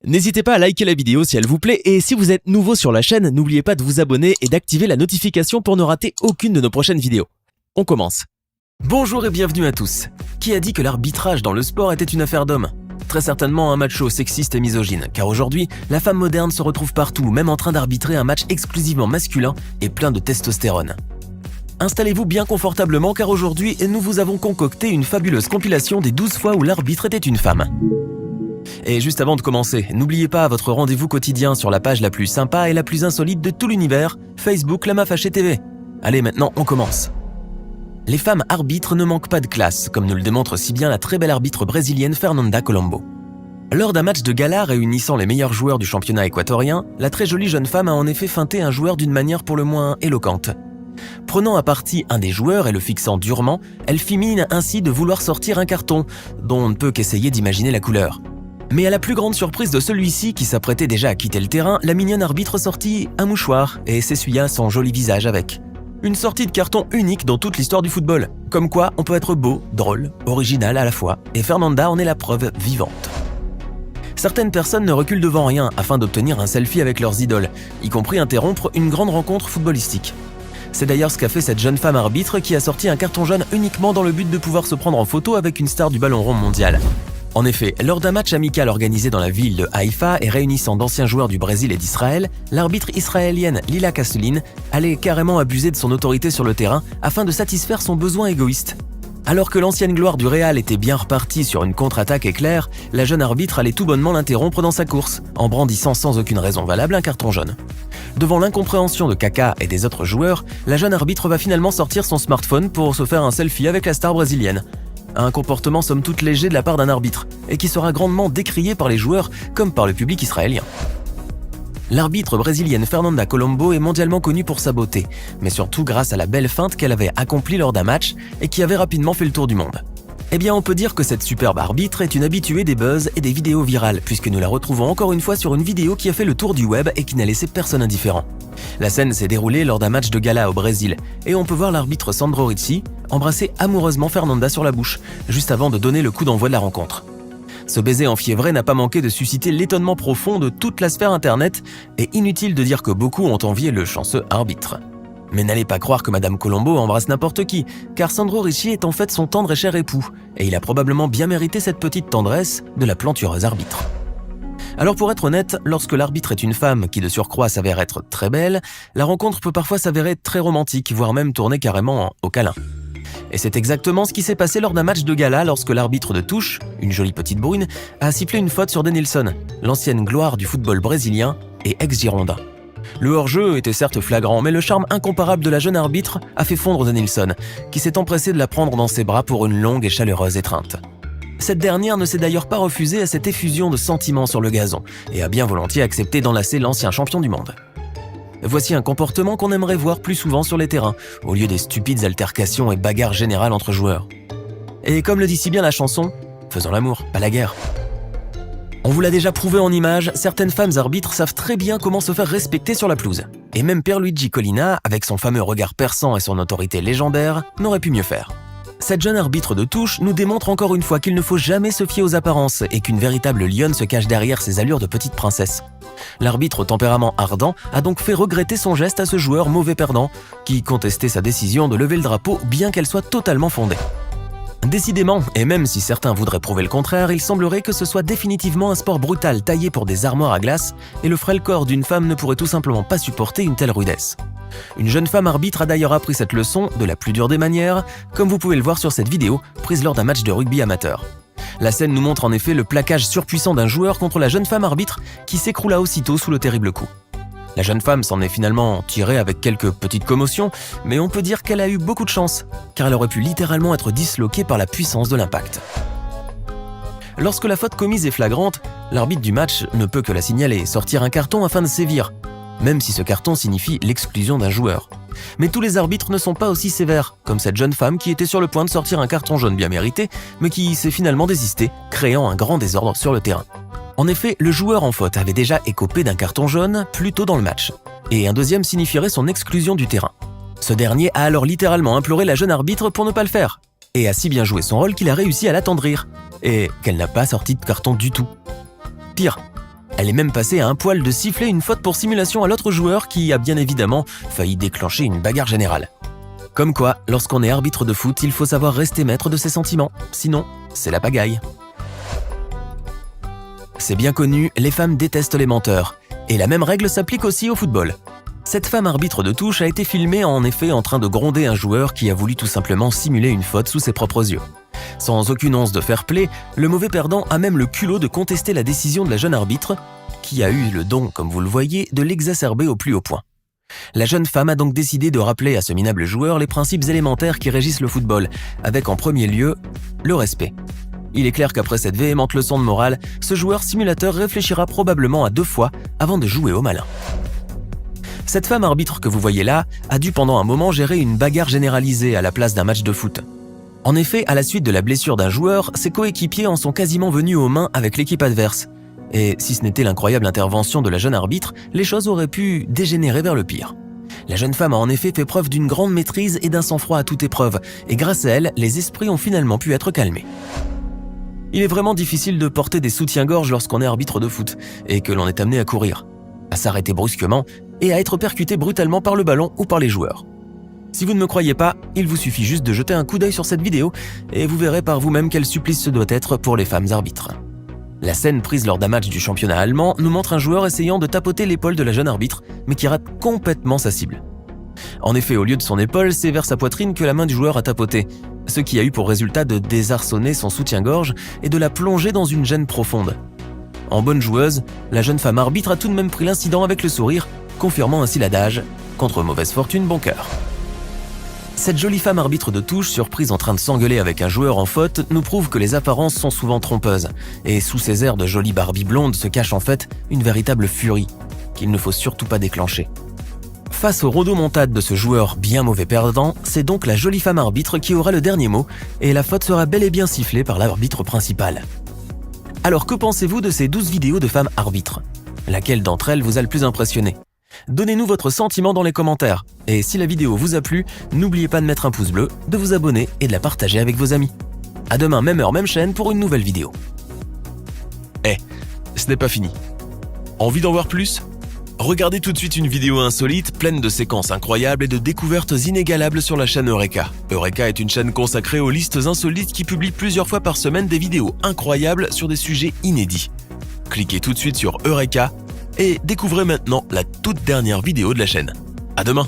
N'hésitez pas à liker la vidéo si elle vous plaît et si vous êtes nouveau sur la chaîne, n'oubliez pas de vous abonner et d'activer la notification pour ne rater aucune de nos prochaines vidéos. On commence. Bonjour et bienvenue à tous. Qui a dit que l'arbitrage dans le sport était une affaire d'hommes ? Très certainement un macho sexiste et misogyne, car aujourd'hui, la femme moderne se retrouve partout, même en train d'arbitrer un match exclusivement masculin et plein de testostérone. Installez-vous bien confortablement car aujourd'hui, nous vous avons concocté une fabuleuse compilation des 12 fois où l'arbitre était une femme. Et juste avant de commencer, n'oubliez pas votre rendez-vous quotidien sur la page la plus sympa et la plus insolite de tout l'univers, Facebook La Mafachée TV. Allez, maintenant on commence. Les femmes arbitres ne manquent pas de classe, comme nous le démontre si bien la très belle arbitre brésilienne Fernanda Colombo. Lors d'un match de gala réunissant les meilleurs joueurs du championnat équatorien, la très jolie jeune femme a en effet feinté un joueur d'une manière pour le moins éloquente. Prenant à partie un des joueurs et le fixant durement, elle fit mine ainsi de vouloir sortir un carton, dont on ne peut qu'essayer d'imaginer la couleur. Mais à la plus grande surprise de celui-ci, qui s'apprêtait déjà à quitter le terrain, la mignonne arbitre sortit un mouchoir et s'essuya son joli visage avec. Une sortie de carton unique dans toute l'histoire du football. Comme quoi, on peut être beau, drôle, original à la fois, et Fernanda en est la preuve vivante. Certaines personnes ne reculent devant rien afin d'obtenir un selfie avec leurs idoles, y compris interrompre une grande rencontre footballistique. C'est d'ailleurs ce qu'a fait cette jeune femme arbitre qui a sorti un carton jaune uniquement dans le but de pouvoir se prendre en photo avec une star du ballon rond mondial. En effet, lors d'un match amical organisé dans la ville de Haïfa et réunissant d'anciens joueurs du Brésil et d'Israël, l'arbitre israélienne Lila Kasselin allait carrément abuser de son autorité sur le terrain afin de satisfaire son besoin égoïste. Alors que l'ancienne gloire du Real était bien repartie sur une contre-attaque éclair, la jeune arbitre allait tout bonnement l'interrompre dans sa course, en brandissant sans aucune raison valable un carton jaune. Devant l'incompréhension de Kaka et des autres joueurs, la jeune arbitre va finalement sortir son smartphone pour se faire un selfie avec la star brésilienne. Un comportement somme toute léger de la part d'un arbitre, et qui sera grandement décrié par les joueurs comme par le public israélien. L'arbitre brésilienne Fernanda Colombo est mondialement connue pour sa beauté, mais surtout grâce à la belle feinte qu'elle avait accomplie lors d'un match et qui avait rapidement fait le tour du monde. Eh bien, on peut dire que cette superbe arbitre est une habituée des buzz et des vidéos virales, puisque nous la retrouvons encore une fois sur une vidéo qui a fait le tour du web et qui n'a laissé personne indifférent. La scène s'est déroulée lors d'un match de gala au Brésil, et on peut voir l'arbitre Sandro Ricci embrasser amoureusement Fernanda sur la bouche, juste avant de donner le coup d'envoi de la rencontre. Ce baiser enfiévré n'a pas manqué de susciter l'étonnement profond de toute la sphère internet, et inutile de dire que beaucoup ont envié le chanceux arbitre. Mais n'allez pas croire que Madame Colombo embrasse n'importe qui, car Sandro Ricci est en fait son tendre et cher époux, et il a probablement bien mérité cette petite tendresse de la plantureuse arbitre. Alors pour être honnête, lorsque l'arbitre est une femme qui de surcroît s'avère être très belle, la rencontre peut parfois s'avérer très romantique, voire même tourner carrément au câlin. Et c'est exactement ce qui s'est passé lors d'un match de gala lorsque l'arbitre de touche, une jolie petite brune, a sifflé une faute sur Denilson, l'ancienne gloire du football brésilien et ex-girondin. Le hors-jeu était certes flagrant, mais le charme incomparable de la jeune arbitre a fait fondre Denilson, qui s'est empressé de la prendre dans ses bras pour une longue et chaleureuse étreinte. Cette dernière ne s'est d'ailleurs pas refusée à cette effusion de sentiments sur le gazon, et a bien volontiers accepté d'enlacer l'ancien champion du monde. Voici un comportement qu'on aimerait voir plus souvent sur les terrains, au lieu des stupides altercations et bagarres générales entre joueurs. Et comme le dit si bien la chanson, faisons l'amour, pas la guerre. On vous l'a déjà prouvé en images, certaines femmes arbitres savent très bien comment se faire respecter sur la pelouse. Et même Pierluigi Collina, avec son fameux regard perçant et son autorité légendaire, n'aurait pu mieux faire. Cette jeune arbitre de touche nous démontre encore une fois qu'il ne faut jamais se fier aux apparences et qu'une véritable lionne se cache derrière ses allures de petite princesse. L'arbitre au tempérament ardent a donc fait regretter son geste à ce joueur mauvais perdant, qui contestait sa décision de lever le drapeau bien qu'elle soit totalement fondée. Décidément, et même si certains voudraient prouver le contraire, il semblerait que ce soit définitivement un sport brutal taillé pour des armoires à glace et le frêle corps d'une femme ne pourrait tout simplement pas supporter une telle rudesse. Une jeune femme arbitre a d'ailleurs appris cette leçon de la plus dure des manières, comme vous pouvez le voir sur cette vidéo prise lors d'un match de rugby amateur. La scène nous montre en effet le plaquage surpuissant d'un joueur contre la jeune femme arbitre qui s'écroula aussitôt sous le terrible coup. La jeune femme s'en est finalement tirée avec quelques petites commotions, mais on peut dire qu'elle a eu beaucoup de chance, car elle aurait pu littéralement être disloquée par la puissance de l'impact. Lorsque la faute commise est flagrante, l'arbitre du match ne peut que la signaler et sortir un carton afin de sévir, même si ce carton signifie l'exclusion d'un joueur. Mais tous les arbitres ne sont pas aussi sévères, comme cette jeune femme qui était sur le point de sortir un carton jaune bien mérité, mais qui s'est finalement désisté, créant un grand désordre sur le terrain. En effet, le joueur en faute avait déjà écopé d'un carton jaune plus tôt dans le match, et un deuxième signifierait son exclusion du terrain. Ce dernier a alors littéralement imploré la jeune arbitre pour ne pas le faire, et a si bien joué son rôle qu'il a réussi à l'attendrir, et qu'elle n'a pas sorti de carton du tout. Pire, Elle est même passée à un poil de siffler une faute pour simulation à l'autre joueur qui a bien évidemment failli déclencher une bagarre générale. Comme quoi, lorsqu'on est arbitre de foot, il faut savoir rester maître de ses sentiments, sinon c'est la pagaille. C'est bien connu, les femmes détestent les menteurs, et la même règle s'applique aussi au football. Cette femme arbitre de touche a été filmée en effet en train de gronder un joueur qui a voulu tout simplement simuler une faute sous ses propres yeux. Sans aucune once de fair play, le mauvais perdant a même le culot de contester la décision de la jeune arbitre, qui a eu le don, comme vous le voyez, de l'exacerber au plus haut point. La jeune femme a donc décidé de rappeler à ce minable joueur les principes élémentaires qui régissent le football, avec en premier lieu, le respect. Il est clair qu'après cette véhémente leçon de morale, ce joueur simulateur réfléchira probablement à 2 fois avant de jouer au malin. Cette femme arbitre que vous voyez là a dû pendant un moment gérer une bagarre généralisée à la place d'un match de foot. En effet, à la suite de la blessure d'un joueur, ses coéquipiers en sont quasiment venus aux mains avec l'équipe adverse. Et si ce n'était l'incroyable intervention de la jeune arbitre, les choses auraient pu dégénérer vers le pire. La jeune femme a en effet fait preuve d'une grande maîtrise et d'un sang-froid à toute épreuve, et grâce à elle, les esprits ont finalement pu être calmés. Il est vraiment difficile de porter des soutiens-gorge lorsqu'on est arbitre de foot, et que l'on est amené à courir, à s'arrêter brusquement et à être percuté brutalement par le ballon ou par les joueurs. Si vous ne me croyez pas, il vous suffit juste de jeter un coup d'œil sur cette vidéo et vous verrez par vous-même quel supplice ce doit être pour les femmes arbitres. La scène prise lors d'un match du championnat allemand nous montre un joueur essayant de tapoter l'épaule de la jeune arbitre, mais qui rate complètement sa cible. En effet, au lieu de son épaule, c'est vers sa poitrine que la main du joueur a tapoté, ce qui a eu pour résultat de désarçonner son soutien-gorge et de la plonger dans une gêne profonde. En bonne joueuse, la jeune femme arbitre a tout de même pris l'incident avec le sourire, confirmant ainsi l'adage « contre mauvaise fortune, bon cœur ». Cette jolie femme arbitre de touche, surprise en train de s'engueuler avec un joueur en faute, nous prouve que les apparences sont souvent trompeuses, et sous ces airs de jolie Barbie blonde se cache en fait une véritable furie, qu'il ne faut surtout pas déclencher. Face aux rodomontades de ce joueur bien mauvais perdant, c'est donc la jolie femme arbitre qui aura le dernier mot, et la faute sera bel et bien sifflée par l'arbitre principal. Alors que pensez-vous de ces 12 vidéos de femmes arbitres? Laquelle d'entre elles vous a le plus impressionné? Donnez-nous votre sentiment dans les commentaires. Et si la vidéo vous a plu, n'oubliez pas de mettre un pouce bleu, de vous abonner et de la partager avec vos amis. À demain, même heure, même chaîne pour une nouvelle vidéo. Ce n'est pas fini. Envie d'en voir plus? Regardez tout de suite une vidéo insolite, pleine de séquences incroyables et de découvertes inégalables sur la chaîne Eureka. Eureka est une chaîne consacrée aux listes insolites qui publie plusieurs fois par semaine des vidéos incroyables sur des sujets inédits. Cliquez tout de suite sur Eureka et découvrez maintenant la toute dernière vidéo de la chaîne. À demain!